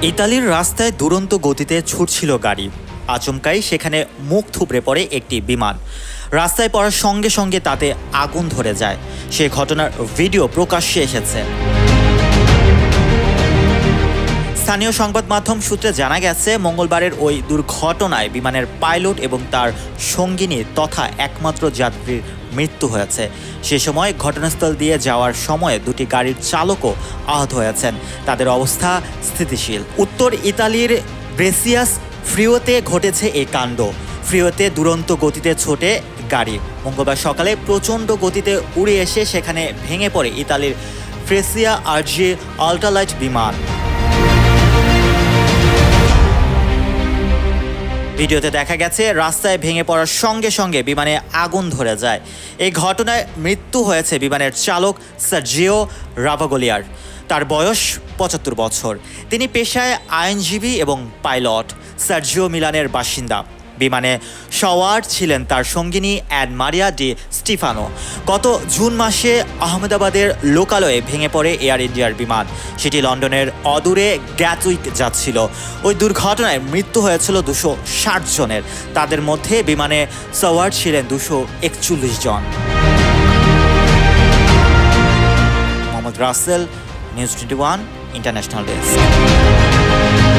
ইতালির রাস্তায় দুরন্ত গতিতে ছুটছিল গাড়ি। আচমকাই সেখানে মুখ থুবড়ে পড়ে একটি বিমান। রাস্তায় পড়ার সঙ্গে সঙ্গে তাতে আগুন ধরে যায়। সে ঘটনার ভিডিও প্রকাশ্যে এসেছে। স্থানীয় সংবাদ মাধ্যম সূত্রে জানা গেছে, মঙ্গলবারের ওই দুর্ঘটনায় বিমানের পাইলট এবং তার সঙ্গিনী তথা একমাত্র যাত্রীর মৃত্যু হয়েছে। সে সময় ঘটনাস্থল দিয়ে যাওয়ার সময় দুটি গাড়ির চালকও আহত হয়েছেন। তাদের অবস্থা স্থিতিশীল। উত্তর ইতালির ব্রেসিয়াস ফ্রিওতে ঘটেছে এই কাণ্ড। ফ্রিওতে দুরন্ত গতিতে ছোটে গাড়ি। মঙ্গলবার সকালে প্রচণ্ড গতিতে উড়ে এসে সেখানে ভেঙে পড়ে ইতালির ফ্রেসিয়া আরজি আল্ট্রালাইট বিমান। ভিডিওতে দেখা গেছে, রাস্তায় ভেঙে পড়ার সঙ্গে সঙ্গে বিমানে আগুন ধরে যায়। এই ঘটনায় মৃত্যু হয়েছে বিমানের চালক সার্জিও রাভাগোলিয়ার। তার বয়স ৭৫ বছর। তিনি পেশায় আইনজীবী এবং পাইলট। সার্জিও মিলানের বাসিন্দা। বিমানে সওয়ার ছিলেন তার সঙ্গিনী অ্যান মারিয়া ডি স্টিফানো। গত জুন মাসে আহমেদাবাদের লোকালয়ে ভেঙে পড়ে এয়ার ইন্ডিয়ার বিমান। সেটি লন্ডনের অদূরে গ্যাটউইক যাচ্ছিল। ওই দুর্ঘটনায় মৃত্যু হয়েছিল ২৬০ জনের। তাদের মধ্যে বিমানে সওয়ার ছিলেন ২৪১ জন। Mohammad Rasel, news 21 international desk.